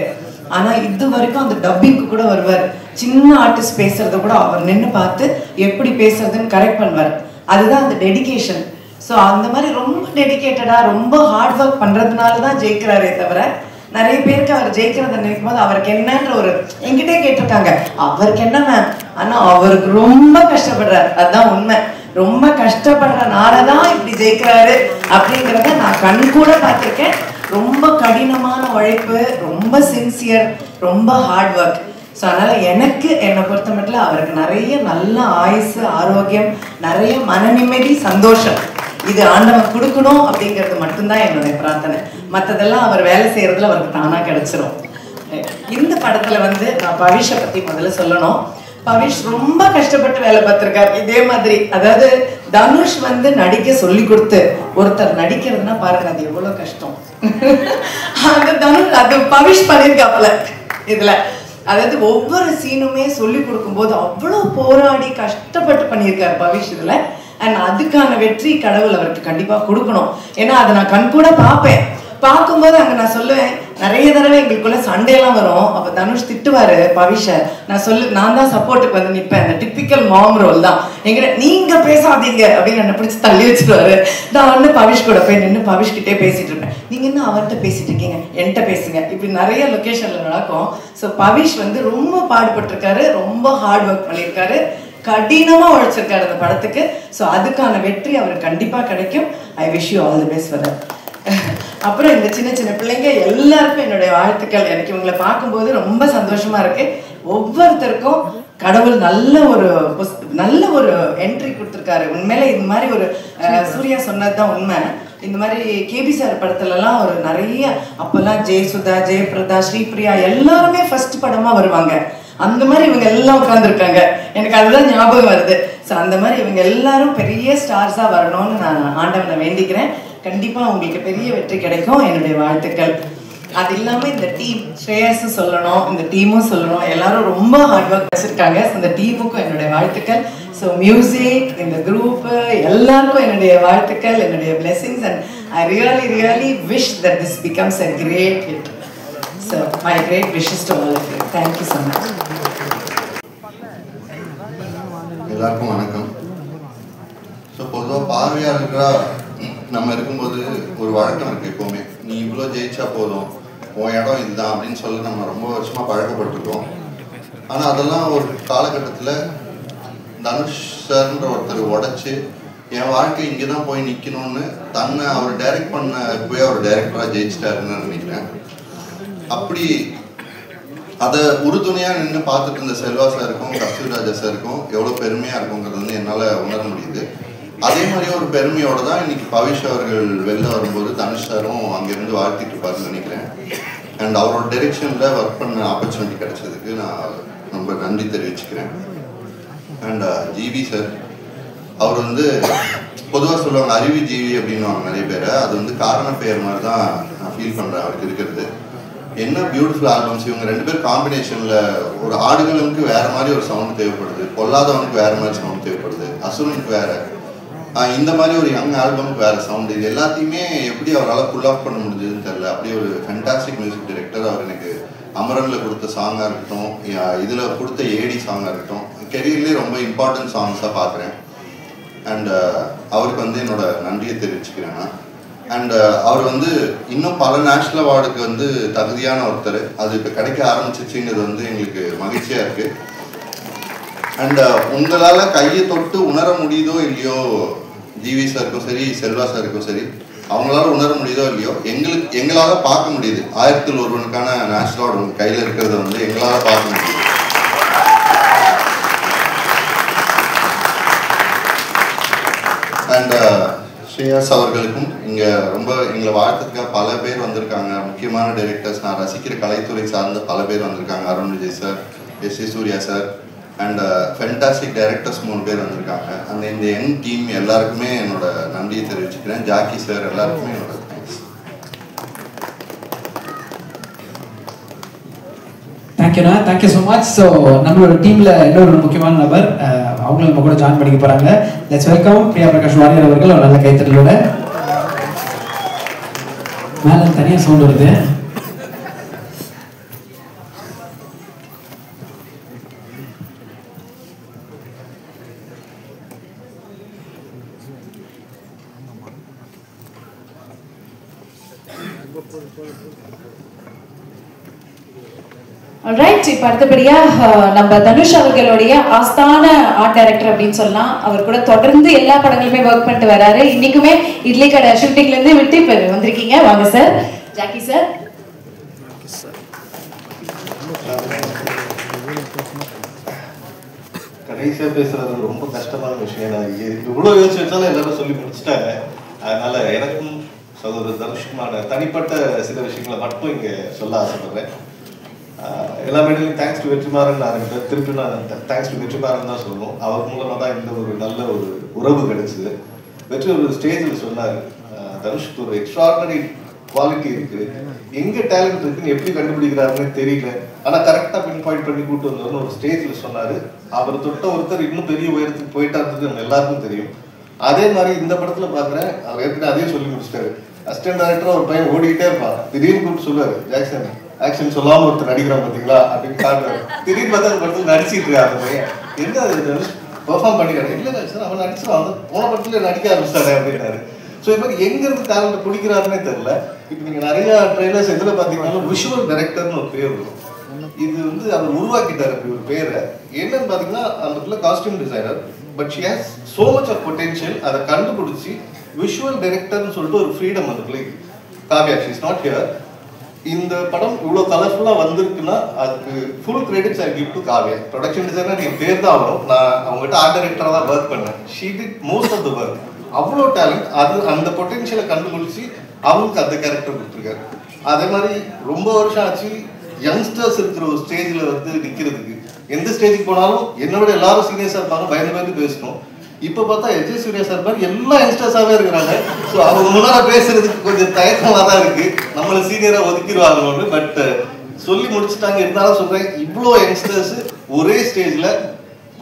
ஆனா இது வரைக்கும் அந்த டப்பிங்க்கு கூட வருவார். சின்ன ஆர்டிஸ்ட் பேசுறத கூட அவர் நின்று பார்த்து எப்படி பேசுறதுன்னு கரெக்ட் பண்ணுவார். அதுதான் அந்த டெடிகேஷன். ஸோ அந்த மாதிரி ரொம்ப டெடிகேட்டடா ரொம்ப ஹார்ட் ஒர்க் பண்றதுனால தான் ஜெயிக்கிறாரே தவிர, நிறைய பேருக்கு அவர் ஜெயிக்கிறத நினைக்கும் போது அவருக்கு என்னன்ற ஒரு என்கிட்டே கேட்டிருக்காங்க, அவருக்கு என்ன மேம், ஆனா அவருக்கு ரொம்ப கஷ்டப்படுறாரு. அதுதான் உண்மை. ரொம்ப கஷ்டப்படுறனாலதான் இப்படி ஜெயிக்கிறாரு அப்படிங்கிறத நான் கண் கூட பார்த்திருக்கேன். ரொம்ப கடினமான உழைப்பு, ரொம்ப சின்சியர், ரொம்ப ஹார்ட் ஒர்க். ஸோ அதனால எனக்கு என்னை பொறுத்த மட்டும் லைஃப்ல அவருக்கு நிறைய நல்ல ஆயுசு, ஆரோக்கியம், நிறைய மன நிம்மதி, சந்தோஷம் இது ஆண்டவன் கொடுக்கணும் அப்படிங்கிறது மட்டும்தான் என்னுடைய பிரார்த்தனை. மற்றதெல்லாம் அவர் வேலை செய்யறதுல அவருக்கு தானா கிடைச்சிரும். இந்த படத்துல வந்து நான் பவிஷை பத்தி முதல்ல சொல்லணும். பவிஷ் ரொம்ப கஷ்டப்பட்டு வேலை பார்த்திருக்காரு. இதே மாதிரி அதாவது தனுஷ் வந்து நடிக்க சொல்லி கொடுத்து ஒருத்தர் நடிக்கிறதுனா பாருங்க அது எவ்வளவு கஷ்டம். அந்த தனுஷ் அது பவிஷ் பண்ணிருக்காப்ல இதுல. அதாவது ஒவ்வொரு சீனுமே சொல்லி கொடுக்கும்போது அவ்வளோ போராடி கஷ்டப்பட்டு பண்ணியிருக்காரு பவிஷ் இதுல. அண்ட் அதுக்கான வெற்றி கடவுள் அவருக்கு கண்டிப்பா கொடுக்கணும். ஏன்னா அதை நான் கண் கூட பார்ப்பேன். பார்க்கும்போது அங்க நான் சொல்லுவேன், நிறைய தடவை எங்களுக்குள்ள சண்டையெல்லாம் வரும். அப்ப தனுஷ் திட்டுவாரு பவிஷ. நான் தான் சப்போர்ட்டுக்கு வந்து நிற்பேன். அந்த டிப்பிக்கல் மாம் ரோல் தான். எங்கிட்ட நீங்க பேசாதீங்க அப்படின்னு என்ன பிடிச்சி தள்ளி வச்சிருவாரு. நான் வந்து பவிஷ் கூட போய் நின்று பவிஷ் கிட்டே பேசிட்டு இருப்பேன். நீங்க என்ன அவர்கிட்ட பேசிட்டு இருக்கீங்க, என்கிட்ட பேசுங்க. இப்படி நிறைய லொகேஷன்ல நடக்கும். ஸோ பவிஷ் வந்து ரொம்ப பாடுபட்டிருக்காரு, ரொம்ப ஹார்ட் ஒர்க் பண்ணியிருக்காரு, கடினமா உழைச்சிருக்காரு அந்த படத்துக்கு. ஸோ அதுக்கான வெற்றி அவருக்கு கண்டிப்பா கிடைக்கும். I wish you all the best for that. அப்புறம் இந்த சின்ன சின்ன பிள்ளைங்க எல்லாருக்கும் என்னுடைய வாழ்த்துக்கள். எனக்கு இவங்களை பார்க்கும்போது ரொம்ப சந்தோஷமா இருக்கு. ஒவ்வொருத்தருக்கும் கடவுள் நல்ல ஒரு என்ட்ரி கொடுத்துருக்காரு. உண்மையில இந்த மாதிரி ஒரு சூர்யா சொன்னதுதான் உண்மை. இந்த மாதிரி கேபி சார் படத்துலலாம் ஒரு நிறைய அப்பெல்லாம் ஜெயசுதா, ஜெயபிரதா, ஸ்ரீபிரியா எல்லாருமே ஃபர்ஸ்ட் படமா வருவாங்க. அந்த மாதிரி இவங்க எல்லாம் உட்காந்துருக்காங்க. எனக்கு அதுதான் ஞாபகம் வருது. ஸோ அந்த மாதிரி இவங்க எல்லாரும் பெரிய ஸ்டார்ஸா வரணும்னு நான் ஆண்டவனை வேண்டிக்கிறேன். கண்டிப்பா உங்களுக்கு பெரிய வெற்றி கிடைக்கும். என்னுடைய வாழ்த்துக்கள். அது இல்லாம இந்த டீம் ஸ்ரேயஸும் சொல்லணும், இந்த டீமும் சொல்லணும். எல்லாரும் ரொம்ப ஹார்ட் ஒர்க் வச்சிருக்காங்க. இந்த டீமுக்கும் என்னுடைய வாழ்த்துக்கள். ஸோ மியூசிக், இந்த குரூப் எல்லாருக்கும் என்னுடைய வாழ்த்துக்கள், என்னுடைய blessings. And I really wish that this becomes a great hit. So my great wishes to all of you. Thank you so much. எல்லாருக்கும் வணக்கம். ஸோ பொதுவாக பார்வையாளர்களாக நம்ம இருக்கும்போது ஒரு வழக்கம் இருக்குது எப்போவுமே. நீ இவ்வளோ ஜெயிச்சா போதும், உன் இடம் இதுதான் அப்படின்னு சொல்லி நம்ம ரொம்ப வருஷமாக பழக்கப்பட்டிருக்கோம். ஆனால் அதெல்லாம் ஒரு காலகட்டத்தில் தனுஷ் சார்ன்ற ஒருத்தர் உடச்சி என் வாழ்க்கை இங்கே தான் போய் நிற்கணும்னு தன்னை அவர் டைரக்ட் பண்ண போய் அவர் டைரக்டராக ஜெயிச்சிட்டாருன்னு நான் நினைக்கிறேன். அப்படி அதை உறுதுணையாக நின்று பார்த்துட்டு இருந்த செல்வா சாருக்கும் கஸ்தூரி ராஜா சாருக்கும் எவ்வளோ பெருமையாக இருக்குங்கிறது வந்து என்னால் உணர முடியுது. அதே மாதிரி ஒரு பெருமையோடு தான் இன்னைக்கு பவிஷ் அவர்கள் வெளில வரும்போது தனுஷ் சாரும் அங்கேருந்து வாழ்த்திட்டு இருப்பாருன்னு நினைக்கிறேன். அண்ட் அவரோட டைரெக்ஷனில் ஒர்க் பண்ண ஆப்பர்ச்சுனிட்டி கிடைச்சதுக்கு நான் ரொம்ப நன்றி தெரிவிச்சுக்கிறேன். அண்ட் ஜிவி சார், அவர் வந்து பொதுவாக சொல்லுவாங்க அறிவி ஜிவி அப்படின்னுவாங்க நிறைய பேரை. அது வந்து காரண பெயர் மாதிரி தான் நான் ஃபீல் பண்ணுறேன் அவருக்கு இருக்கிறது. என்ன பியூட்டிஃபுல் ஆல்பம்ஸ். இவங்க ரெண்டு பேர் காம்பினேஷனில் ஒரு ஆடுகளுக்கு வேறு மாதிரி ஒரு சவுண்ட் தேவைப்படுது, பொல்லாதவனுக்கு வேறு மாதிரி சவுண்ட் தேவைப்படுது, அசுரனுக்கு வேறு, இந்த மாதிரி ஒரு யங் ஆல்பமுக்கு வேறு சவுண்டு. இது எல்லாத்தையுமே எப்படி அவரால் புல் ஆஃப் பண்ண முடிஞ்சதுன்னு தெரியல. அப்படி ஒரு ஃபென்டாஸ்டிக் மியூசிக் டைரக்டர். அவர் எனக்கு அமரனில் கொடுத்த சாங்காக இருக்கட்டும், இதில் கொடுத்த ஏடி சாங்காக இருக்கட்டும், கெரியர்லேயே ரொம்ப இம்பார்ட்டன்ட் சாங்ஸாக பார்க்குறேன். அண்ட் அவருக்கு வந்து என்னோட நன்றியை தெரிவிச்சுக்கிறேன் நான். அண்ட் அவர் வந்து இன்னும் பல நேஷ்னல் அவார்டுக்கு வந்து தகுதியான ஒருத்தர். அது இப்போ கிடைக்க ஆரம்பிச்சிச்சுங்கிறது வந்து எங்களுக்கு மகிழ்ச்சியாக இருக்குது. அண்ட் உங்களால் கையை தொட்டு உணர முடியுதோ இல்லையோ, ஜிவி சாருக்கும் சரி செல்வா சாருக்கும் சரி, அவங்களால உணர முடியுதோ இல்லையோ, எங்களால் பார்க்க முடியுது. 1000ல் ஒருவனுக்கான நேஷ்னல் அவார்டு உங்கள் கையில் இருக்கிறத வந்து எங்களால் பார்க்க முடியுது. அண்ட் ஸ்ரேயாஸ் அவர்களுக்கும் இங்கே ரொம்ப எங்களை வாழ்த்துக்காக பல பேர் வந்திருக்காங்க. முக்கியமான டைரக்டர்ஸ், நான் ரசிக்கிற கலைத்துறை சார்ந்த பல பேர் வந்திருக்காங்க. Arun Vijay sir, S Suriya sir, and fantastic directors 3 பேர் வந்திருக்காங்க. அந்த இந்த யங் டீம் எல்லாருக்குமே என்னோட நன்றியை தெரிவிச்சுக்கிறேன். ஜாக்கி சார் எல்லாருக்குமே என்னோட தேங்க்ஸ். தேங்க்யூண்ணா, தேங்க்யூ ஸோ மச். ஸோ நம்மளோட டீமில் இன்னொரு முக்கியமான நபர், அவங்களும் நம்ம கூட ஜாயின் பண்ணிக்க போகிறாங்க. லெட்ஸ் வெல்கம் பிரியா பிரகாஷ் வாரியர் அவர்கள். ஒரு நல்ல கைத்தறலோட. மேலே தனியாக சவுண்ட் வருது. ரைட், இப்போ அடுத்தபடியா நம்ம தனுஷ் அவர்களுடைய ஆஸ்தான ஆர்ட் டைரக்டர் அப்படின்னு சொல்லலாம். அவர் கூட தொடர்ந்து எல்லா படங்களுமே ஒர்க் பண்ணிட்டு வராரு. இன்னைக்குமே இட்லி கடை ஷூட்டிங்ல இருந்து விட்டு இப்போ வந்திருக்கீங்க. வாங்க சார். Jackie sir. கடைசியாக பேசுறது ரொம்ப கஷ்டமான விஷயம். நான் இவ்வளோ யோசிச்சு வச்சாலும் எல்லாரும் சொல்லி முடிச்சுட்டாங்க. அதனால எனக்கும் சகோதரர் தனுஷ்குமான தனிப்பட்ட சில விஷயங்களை மட்டும் இங்கே சொல்ல ஆசைப்படுறேன். எல்லா மேடையிலும் தேங்க்ஸ் டு வெற்றிமாறன் நான் திருப்பி நான் தேங்க்ஸ் டு வெற்றிமாறன் தான் சொல்லணும். அவர் மூலமாக தான் இந்த ஒரு நல்ல ஒரு உறவு கிடைச்சிது. வெற்றி ஒரு ஸ்டேஜில் சொன்னார், தனுஷ்க்கு ஒரு எக்ஸ்ட்ராடனரி குவாலிட்டி இருக்கு, எங்க டேலண்ட் இருக்குன்னு எப்படி கண்டுபிடிக்கிறாருன்னு தெரியல, ஆனா கரெக்டா பின் பாயிண்ட் பண்ணி கூட்டு வந்தோம்னு ஒரு ஸ்டேஜ்ல சொன்னாரு. அவர் தொட்ட ஒருத்தர் இன்னும் பெரிய உயரத்துக்கு போயிட்டாருன்றது நம்ம எல்லாருக்கும் தெரியும். அதே மாதிரி இந்த படத்துல பாக்குறேன், அவர் ஏற்கனவே அதே சொல்லி முடிச்சிட்டாரு. அசிஸ்டன்ட் டைரக்டரா ஒரு பையன் ஓடிக்கிட்டே இருப்பான், திடீர்னு கூப்பிட்டு சொல்லுவாரு, ஜாக்சன் ஆக்ஷன் சொல்லாம ஒருத்தர் நடிக்கிறான் பாத்தீங்களா அப்படின்னு காட்டுறாரு. திடீர்னு பார்த்தா அந்த படத்துல நடிச்சிட்டு இருக்காரு அந்த பையன். என்ன பெர்ஃபார்ம் பண்ணிக்கிறாரு, இல்ல சார் அவன் நடிச்சிருவான், போன படத்துல நடிக்க ஆரம்பிச்சாரு அப்படின்னாரு. ஸோ இது மாதிரி எங்க இருந்து டேலண்ட் பிடிக்கிறாருன்னே தெரியல. இப்போ நீங்க நிறைய ட்ரெய்லர்ஸ் எதுல பாத்தீங்கன்னா விஷுவல் டைரக்டர்னு ஒரு பேர் வரும். இது வந்து அவர் உருவாக்கிட்டாரு அப்படி ஒரு பேரை. என்னன்னு பாத்தீங்கன்னா அந்த costume designer, but she has so much of potential. அதை கண்டுபிடிச்சி விஷுவல் டைரக்டர்னு சொல்லிட்டு ஒரு ஃப்ரீடம் அதுக்குள்ள Kavya, she is not here. இந்த படம் இவ்வளோ கலர்ஃபுல்லாக வந்திருக்குன்னா அதுக்கு full credits I give to Kavya. Production designer என் பேர் தான் ஆகணும், நான் அவங்ககிட்ட ஆர்ட் டைரக்டராக தான் ஒர்க் பண்ணேன். She did most of the work. அவ்வளோ டேலண்ட், அது அந்த பொட்டென்ஷியலை கண்டுபிடிச்சி அவங்களுக்கு அந்த கேரக்டர் கொடுத்துருக்காரு. அதே மாதிரி ரொம்ப வருஷம் ஆச்சு யங்ஸ்டர்ஸ் இருக்கிற ஒரு ஸ்டேஜில் வந்து நிற்கிறதுக்கு. எந்த ஸ்டேஜுக்கு போனாலும் என்னை விட எல்லாரும் சீனியர்ஸாக இருப்பாங்க, பயந்து பேசணும். இப்போ பார்த்தா எஜய் சூர்யா சார் மாதிரி எல்லா யங்ஸ்டர்ஸாகவே இருக்கிறாங்க. ஸோ அவங்க முன்னாடி பேசுறதுக்கு கொஞ்சம் தயக்கமாக தான் இருக்கு, நம்மளை சீனியராக ஒதுக்கிடுவாங்கன்னு. பட் சொல்லி முடிச்சுட்டாங்க. இருந்தாலும் சொல்கிறேன், இவ்வளோ யங்ஸ்டர்ஸ் ஒரே ஸ்டேஜில்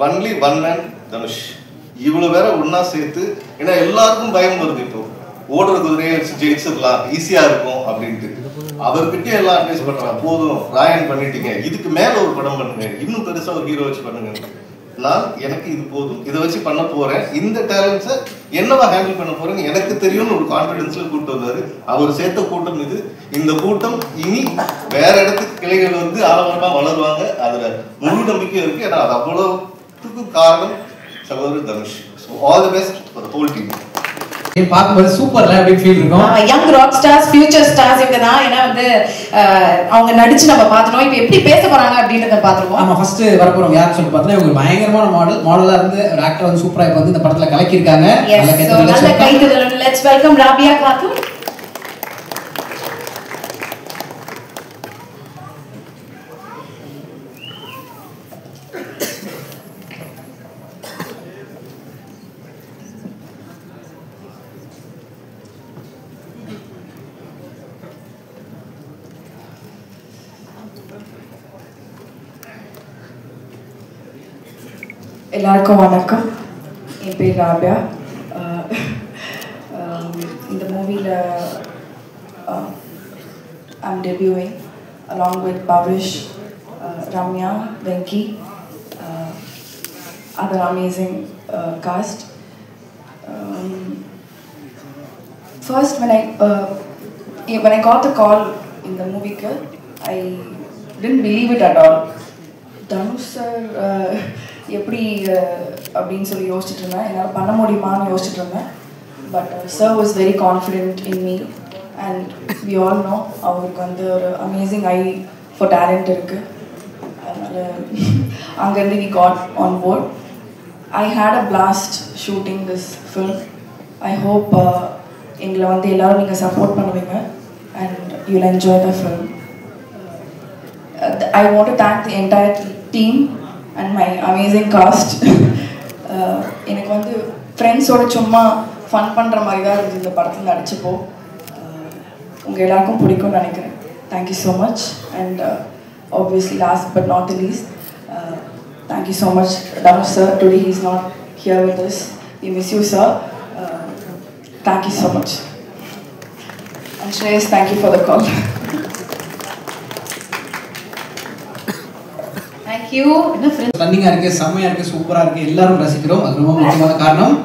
ஒன்லி ஒன் மேன் தனுஷ், இவ்வளோ வேற ஒன்னா சேர்த்து. ஏன்னா எல்லாருக்கும் பயம் வருது, இப்போ ஓடுற குதிரையை வச்சு ஜெயிச்சிடலாம், ஈஸியா இருக்கும் அப்படின்ட்டு. அவர்கிட்ட எல்லாம் அட்வைஸ் பண்றாங்க, போதும் ராயன் பண்ணிட்டீங்க, இதுக்கு மேல ஒரு படம் பண்ணுங்க, இன்னும் பெருசா ஒரு ஹீரோ வச்சு பண்ணுங்க. நான் எனக்கு இது போதும், இதை வச்சு பண்ண போறேன், இந்த டேலண்ட்ஸை என்னவா ஹேண்டில் பண்ண போறேன்னு எனக்கு தெரியும்னு ஒரு கான்ஃபிடென்ஸ்ல கூட்டு வந்தாரு. அவர் சேர்த்த கூட்டம் இது. இந்த கூட்டம் இனி வேற இடத்துக்கு கிளைகள் வந்து ஆரம்பமா வளருவாங்க, அதுல முழு நம்பிக்கை இருக்கு. ஏன்னா அது அவ்வளவுக்கு காரணம் சகோதரர் Dhanush. So all the best for the whole team. பார்க்கும்போது சூப்பர்ல அப்படி ஃபீல் இருக்கும். Young rock stars, future stars இவங்க தான். ஏன்னா வந்து அவங்க நடிச்சு நம்ம பார்த்துட்டோம், இப்போ எப்படி பேச போறாங்க அப்படின்றத பார்த்துருவோம். ஆமா, ஃபர்ஸ்ட் வரப்போறோம் யாருன்னு சொல்லி பார்த்தா இவங்க பயங்கரமான மாடலா இருந்து ஒரு ஆக்டர் வந்து சூப்பரா இப்போ வந்து இந்த படத்துல கலக்கியிருக்காங்க. நல்ல கைதட்டல். Let's welcome Rabiya Khatoon. எல்லாருக்கும் வணக்கம். என் பேர் ராபியா. இந்த மூவியில் I'm debuting along with Bhavish, Ramya, Venki, other amazing cast. First, when I got the call in the movie, I didn't believe it at all. Dhanush sir எப்படி அப்படின்னு சொல்லி யோசிச்சுட்டு இருந்தேன், என்னால் பண்ண முடியுமான்னு யோசிச்சுட்டு இருந்தேன். But sir was very confident in me and we all know அவருக்கு வந்து ஒரு அமேசிங் ஐ ஃபார் டேலண்ட் இருக்குது. அதனால் அங்கேருந்து we got on board. I had a blast shooting this film. I hope எங்களை வந்து எல்லோரும் நீங்கள் சப்போர்ட் பண்ணுவீங்க and you'll enjoy the film. I want to thank the entire team and my amazing cast. எனக்கு வந்து ஃப்ரெண்ட்ஸோட சும்மா ஃபன் பண்ணுற மாதிரி தான் இருந்துச்சு இந்த படத்தில் நடிச்சப்போ. உங்கள் எல்லாருக்கும் பிடிக்கும்னு நினைக்கிறேன். Thank you so much. And obviously last but not the least, thank you so much Dhanush sir. Today he is not here with us. We miss you sir. Thank you so much. And Shreyas, thank you for the call. ரன்னிங்கா இருக்கு, செம்மையா இருக்கு, சூப்பரா இருக்கு, எல்லாரும் ரசிக்கிறோம். அது ரொம்ப முக்கியமான காரணம்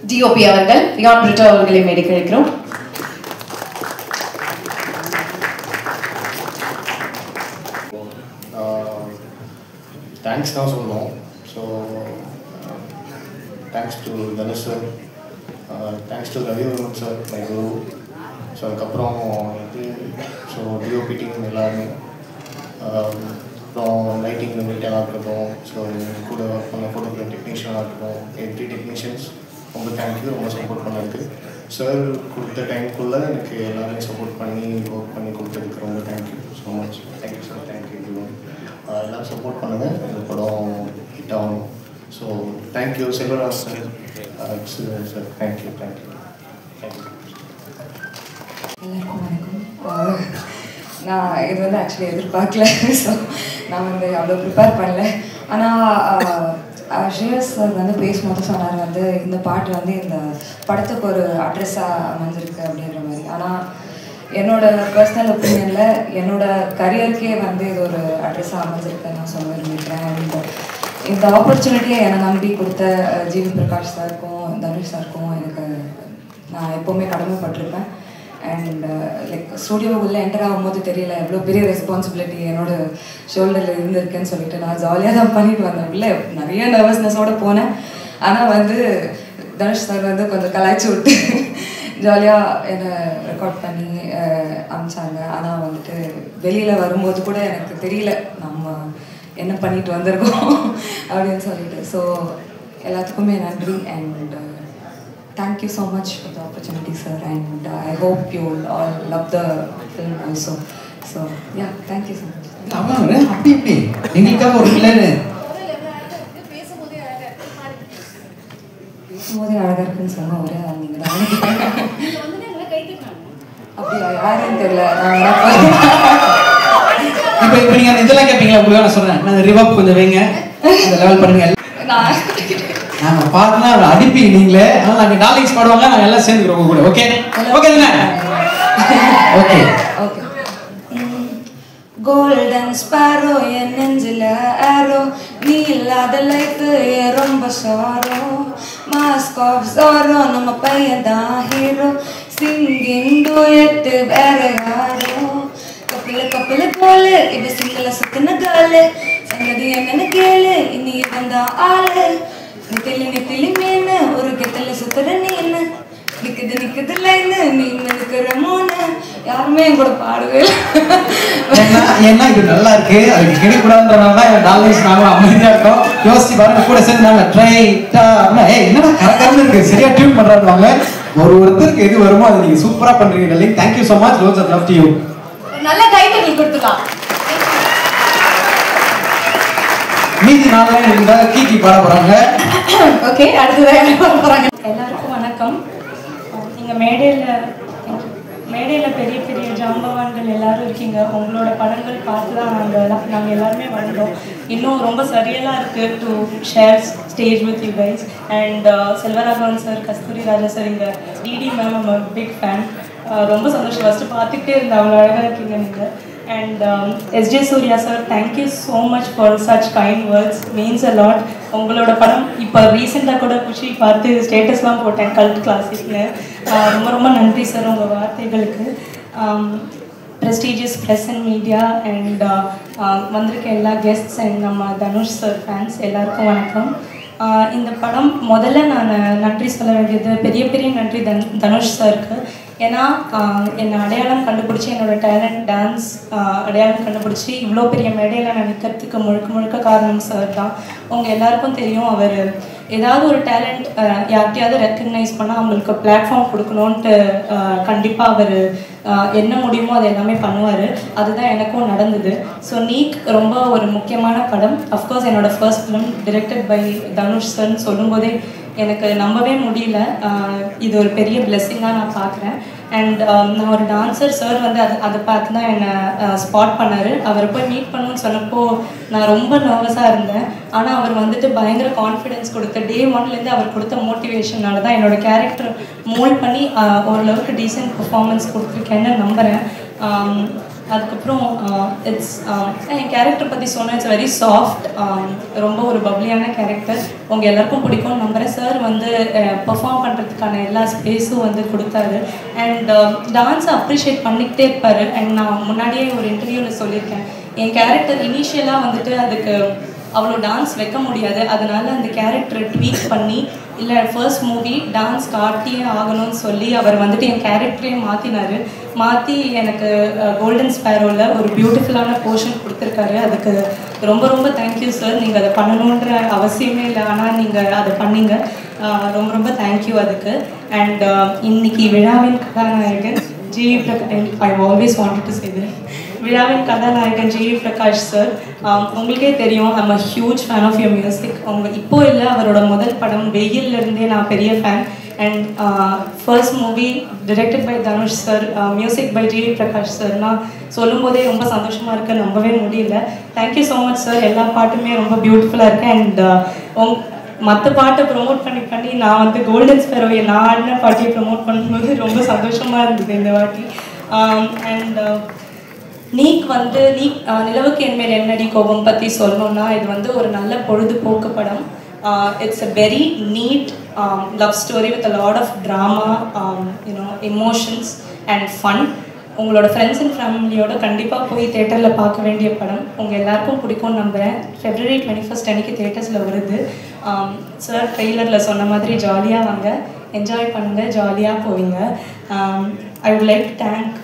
டிஓபி அவர்கள், ரியான் பிரிட்டோ அவர்களை மேடைக்கு அழைக்கிறோம். தேங்க்ஸ் தான் சொல்லணும். So thanks to Dhanush sir, thanks to Ravivarman sir, my Guru. So அதுக்கப்புறம் வந்து ஸோ டிஓபி டீம் எல்லாருமே, அப்புறம் லைட்டிங் மீட்டெல்லாம் இருக்கட்டும், ஸோ கூட பண்ண ஃபோட்டோகிராஃபர் ப்ரொடக்ஷனாக இருக்கட்டும், எவ்ரி டெக்னீஷியன்ஸ் ரொம்ப தேங்க்யூ, ரொம்ப சப்போர்ட் பண்ணதுக்கு. சார் கொடுத்த டைமுக்குள்ளே எனக்கு எல்லாரும் சப்போர்ட் பண்ணி ஒர்க் பண்ணி கொடுத்ததுக்கு ரொம்ப thank you so much. Thank you sir, thank you everyone. எல்லோரும் சப்போர்ட் பண்ணுங்கள், இந்த படம் ஹிட் ஆகணும். So thank you Selvaraj sir, sir thank you thank you thank you. எல்லாருக்கும் வணக்கம். நான் இது வந்து ஆக்சுவலி எதிர்பார்க்கல. ஸோ நான் வந்து அவ்வளோ ப்ரிப்பேர் பண்ணல. ஆனால் ஸ்ரேயஸ் சார் வந்து பேசும்போது சொன்னார் வந்து இந்த பாட்டு வந்து இந்த படத்துக்கு ஒரு அட்ரெஸ்ஸாக அமைஞ்சிருக்கு அப்படின்ற மாதிரி. ஆனால் என்னோட பர்சனல் ஒப்பீனியனில் என்னோட கரியருக்கே வந்து இது ஒரு அட்ரெஸ்ஸாக அமைஞ்சிருக்குன்னு நான் சொல்ல விரும்புகிறேன். அண்ட் இந்த ஆப்பர்ச்சுனிட்டியை என்னை நம்பி கொடுத்த ஜிவி பிரகாஷ் சாருக்கும் தனுஷ் சாருக்கும் எனக்கு நான் எப்போவுமே கடமைப்பட்டிருப்பேன். அண்ட் லைக் ஸ்டூடியோவுக்குள்ளே என்டர் ஆகும்போது தெரியல எவ்வளோ பெரிய ரெஸ்பான்சிபிலிட்டி என்னோட ஷோல்டரில் இருந்திருக்குன்னு சொல்லிட்டு நான் ஜாலியாக தான் பண்ணிட்டு வந்தேன். இல்லை நிறைய நர்வஸ்னஸோடு போனேன். ஆனால் வந்து தனுஷ் சார் வந்து கொஞ்சம் கலாய்ச்சி விட்டு ஜாலியாக என்னை ரெக்கார்ட் பண்ணி அனுப்பிச்சாங்க. ஆனால் வந்துட்டு வெளியில் வரும்போது கூட எனக்கு தெரியல நம்ம என்ன பண்ணிட்டு வந்திருக்கோம் அப்படின்னு சொல்லிட்டு. ஸோ எல்லாத்துக்குமே நன்றி. And thank you so much for the opportunity, sir, and I hope you all love the film also. So yeah, thank you so much. அவன் அப்படி எங்களுக்காக ஒரு பிள்ளைன்னு பேசும்போதே அழகா இருக்குன்னு சொன்ன ஒரே நீங்க தான். அப்படியா, யாருன்னு தெரியல. இப்போ நீங்க இதெல்லாம் கேட்பீங்களா? உங்களுக்கு நான் சொல்றேன், நான் ரிவப் கொஞ்சம் வைங்க, அந்த லெவல் பண்ணுங்க. நாங்கள் பார்த்தோன்னா அவளை அடிப்பி நீங்களே, ஆனால் நாங்கள் டார்லிங்ஸ் பாடுவாங்க, நாங்கள் எல்லாம் சேர்ந்துக்கிறோம் கூட. ஓகே ஓகே தானே? Okay okay. கோல்டன் ஸ்பாரோ என் நெஞ்சில் ஆரோ, நீ இல்லாத லைஃப் ரொம்ப சாரோ, மாஸ்க் ஆஃப் சாரோ நம்ம பையன் தான் ஹீரோ, சிங்கிங் டூயட் வேற யாரோ, கப்பல போல இவ சிங்கல சுத்தின காலு, சங்கதி என்னன்னு கேளு இனி வந்தா ஆளு, நித்திலி மீனு ஒரு கெத்தல சுத்துற நீனு, நிக்குது லைனு நீ நிற்கிற மூணு, யாருமே என் கூட பாடவே ஏன்னா இது நல்லா இருக்கு, அதுக்கு கிடைக்கூடாதுன்றனால டார்லிங்ஸ் நாங்களும் அமைதியா இருக்கோம். யோசிச்சு பாருங்க, கூட சேர்ந்து நாங்க ட்ரைட்டா என்னடா கரெக்டாக இருக்கு, சரியா டியூன் பண்றாங்க. ஒருத்தருக்கு எது வருமோ அதை நீங்க சூப்பரா பண்றீங்க darling. Thank you so much. Lots of love to you. நல்ல கைத்தட்டல் கொடுத்துக்கலாம். மீதி நாளெல்லாம் இருந்தா கீக்கி பாட போறாங்க. ஓகே, அடுத்ததாக என்ன பாட போறாங்க? எல்லாருக்கும் வணக்கம். நீங்கள் மேடையில் பெரிய பெரிய ஜாம்பவான்கள் எல்லாரும் இருக்கீங்க. உங்களோட படங்கள் பார்த்து தான் நாங்கள் எல்லாருமே வந்தோம். இன்னும் ரொம்ப சரியலாக இருக்குது to share stage with you guys. And Selvaraghavan sir, Kasthuri Raja sir, இங்கே டிடி மேம் நம்ம பிக் ஃபேன். ரொம்ப சந்தோஷம். ஃபஸ்ட்டு பார்த்துக்கிட்டே இருந்தேன், அவ்வளோ அழகாக இருக்கீங்க நீங்கள். And S.J. Surya sir, thank you so much for such kind words, means a lot. உங்களோட படம் இப்போ ரீசெண்டாக கூட குஷி பார்த்து ஸ்டேட்டஸ்லாம் போட்டேன் கல்ட் கிளாசிக்னு. ரொம்ப ரொம்ப நன்றி சார் உங்கள் வார்த்தைகளுக்கு. Prestigious press and media and வந்திருக்க எல்லா கெஸ்ட்ஸ் அண்ட் நம்ம தனுஷ் சார் ஃபேன்ஸ் எல்லாருக்கும் வணக்கம். இந்த படம் முதல்ல நான் நன்றி சொல்ல வேண்டியது பெரிய நன்றி தனுஷ் சாருக்கு. ஏன்னா என்னை அடையாளம் கண்டுபிடிச்சி, என்னோடய டேலண்ட் டான்ஸ் அடையாளம் கண்டுபிடிச்சி இவ்வளோ பெரிய மேடையில் நான் நிற்கிறதுக்கு முழுக்க காரணம் சார் தான். உங்கள் எல்லாருக்கும் தெரியும், அவர் ஏதாவது ஒரு டேலண்ட் யார்கிட்டையாவது ரெக்கக்னைஸ் பண்ணால் அவங்களுக்கு பிளாட்ஃபார்ம் கொடுக்கணுன்ட்டு கண்டிப்பாக அவர் என்ன முடியுமோ அது எல்லாமே பண்ணுவார். அதுதான் எனக்கும் நடந்தது. ஸோ நீக் ரொம்ப ஒரு முக்கியமான படம். அஃப்கோர்ஸ் என்னோடய first film directed by Dhanush சார்னு சொல்லும்போதே எனக்கு நம்பவே முடியல. இது ஒரு பெரிய பிளெஸ்ஸிங்காக நான் பார்க்குறேன். அண்ட் நான் ஒரு டான்ஸர், சார் வந்து அதை பார்த்து தான் என்னை ஸ்பாட் பண்ணார். அவரை போய் மீட் பண்ணணும்னு சொன்னப்போ நான் ரொம்ப நர்வஸாக இருந்தேன். ஆனால் அவர் வந்துட்டு பயங்கர கான்ஃபிடென்ஸ் கொடுத்த டே ஒன்லேருந்து அவர் கொடுத்த மோட்டிவேஷனால தான் என்னோடய கேரக்டர் மோல்ட் பண்ணி ஓரளவுக்கு டீசென்ட் பர்ஃபார்மன்ஸ் கொடுத்துருக்கேன்னு நம்புகிறேன். அதுக்கப்புறம் என் கேரக்டர் பற்றி சொன்னால் இட்ஸ் வெரி சாஃப்ட், ரொம்ப ஒரு பப்ளியான கேரக்டர். உங்கள் எல்லாருக்கும் பிடிக்கும்னு நம்புகிறேன். சார் வந்து பெர்ஃபார்ம் பண்ணுறதுக்கான எல்லா ஸ்பேஸும் வந்து கொடுத்தாரு. அண்ட் டான்ஸை அப்ரிஷியேட் பண்ணிக்கிட்டே இருப்பார். அண்ட் நான் முன்னாடியே ஒரு இன்டர்வியூவில் சொல்லியிருக்கேன், என் கேரக்டர் இனிஷியலாக வந்துட்டு அதுக்கு அவ்வளோ டான்ஸ் வைக்க முடியாது. அதனால அந்த கேரக்டரை ட்வீட் பண்ணி, இல்லை ஃபர்ஸ்ட் மூவி டான்ஸ் காட்டியே ஆகணும்னு சொல்லி அவர் வந்துட்டு என் கேரக்டரே மாற்றி எனக்கு கோல்டன் ஸ்பேரோவில் ஒரு பியூட்டிஃபுல்லான போர்ஷன் கொடுத்துருக்காரு. அதுக்கு ரொம்ப ரொம்ப தேங்க்யூ சார். நீங்கள் அதை பண்ணணுன்ற அவசியமே இல்லை, ஆனால் நீங்கள் அதை பண்ணீங்க. ரொம்ப ரொம்ப தேங்க்யூ அதுக்கு. அண்ட் இன்னைக்கு விழாவின் கதாநாயகன் GV Prakash, I always wanted to say that. விழாவின் கதாநாயகன் ஜிவி பிரகாஷ் சார், உங்களுக்கே தெரியும், I'm a huge fan of your music. இப்போ இல்லை, அவரோட முதல் படம் வெயிலிருந்தே நான் பெரிய fan. And first movie directed by Dhanush sir, music by GV Prakash sir. நான் சொல்லும் போதே ரொம்ப சந்தோஷமாக இருக்கு, நம்பவே முடியல. Thank you so much sir. எல்லா பாட்டுமே ரொம்ப பியூட்டிஃபுல்லாக இருக்கு. அண்ட் மற்ற பாட்டை ப்ரொமோட் பண்ணி நான் வந்து கோல்டன் ஸ்பேரோவை நான் ஆடின பாட்டியை ப்ரொமோட் பண்ணும்போது ரொம்ப சந்தோஷமாக இருந்தது இந்த வாட்டி. அண்ட் நீக் நிலவுக்கு என்மேல் என்னடி கோபம் பற்றி சொல்லணும்னா, இது வந்து ஒரு நல்ல பொழுதுபோக்கு படம். It's a very neat love story with a lot of drama, emotions and fun. உங்களோட ஃப்ரெண்ட்ஸ் அண்ட் ஃபேமிலியோட கண்டிப்பாக போய் தேட்டரில் பார்க்க வேண்டிய படம். உங்கள் எல்லாருக்கும் பிடிக்கும்னு நம்புகிறேன். February 21 அன்றைக்கி தேட்டர்ஸில் வருது. சார் ட்ரெய்லரில் சொன்ன மாதிரி ஜாலியாக வாங்க, என்ஜாய் பண்ணுங்கள், ஜாலியாக போவீங்க. I would like thank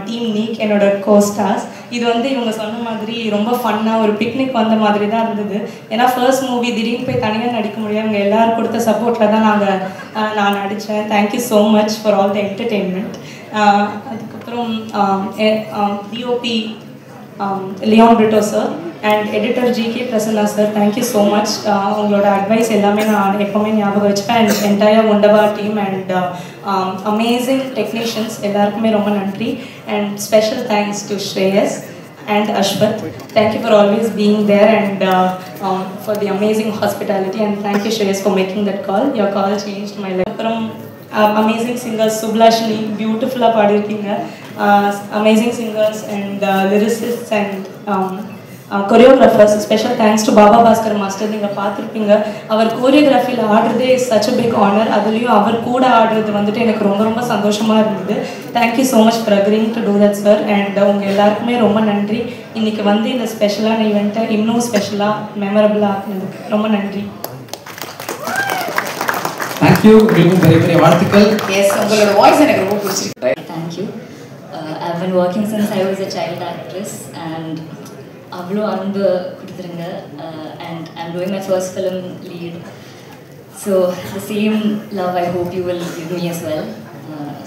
team நீக், என்னோட கோஸ்டார்ஸ். இது வந்து இவங்க சொன்ன மாதிரி ரொம்ப ஃபன்னாக ஒரு பிக்னிக் வந்த மாதிரி தான் இருந்தது. ஏன்னா ஃபர்ஸ்ட் மூவி திடீர்னு போய் தனியாக நடிக்க முடியாது, இவங்க எல்லோரும் கொடுத்த சப்போர்ட்டில் தான் நான் நடித்தேன். Thank you so much for all the entertainment. அதுக்கப்புறம் DOP Leon Britto sir and editor GK Prasanna sir, thank you so much. உங்களோட அட்வைஸ் எல்லாமே நான் எப்போவுமே ஞாபகம் வச்சுப்பேன். அண்ட் என்டையர் ஒண்டவா டீம் அண்ட் அமேசிங் டெக்னீஷியன்ஸ் எல்லாருக்குமே ரொம்ப நன்றி. And special thanks to Shreyas and Ashwath. Thank you for always being there and for the amazing hospitality, and thank you Shreyas for making that call. Your call changed my life. Amazing singers, Sublashini, beautiful பாடிருக்கீங்க. Amazing singers and lyricists and choreographers. Special thanks to Baba Bhaskar Master. நீங்கள் பார்த்துருப்பீங்க, அவர் கோரியோகிராஃபியில் ஆடுறதே is such a big honour. அதுலேயும் அவர் கூட ஆடுறது வந்துட்டு எனக்கு ரொம்ப ரொம்ப சந்தோஷமாக இருந்தது. Thank you so much for அக்ரிங் to do that sir. And உங்கள் எல்லாருக்குமே ரொம்ப நன்றி. இன்றைக்கி வந்து இந்த ஸ்பெஷலான ஈவெண்ட்டை இன்னும் ஸ்பெஷலாக மெமரபிளாக ஆக்குனதுக்கு ரொம்ப நன்றி. தேங்க்யூ. உங்களுக்கு பெரிய பெரிய வாழ்த்துக்கள். எஸ், உங்களோட வாய்ஸ் எனக்கு ரொம்ப பிடிச்சிருக்கு. Thank you. I've been working since I was a child actress and அவ்வளோ அன்பு கொடுத்துருங்க. And I'm doing my first film lead, so the same love I hope you will give me as well.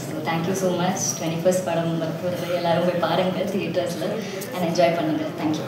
So thank you so much. 21st படம் வரப்போகிறது, எல்லாரும் போய் பாருங்கள் தியேட்டர்ஸில் and enjoy பண்ணுங்கள். Thank you.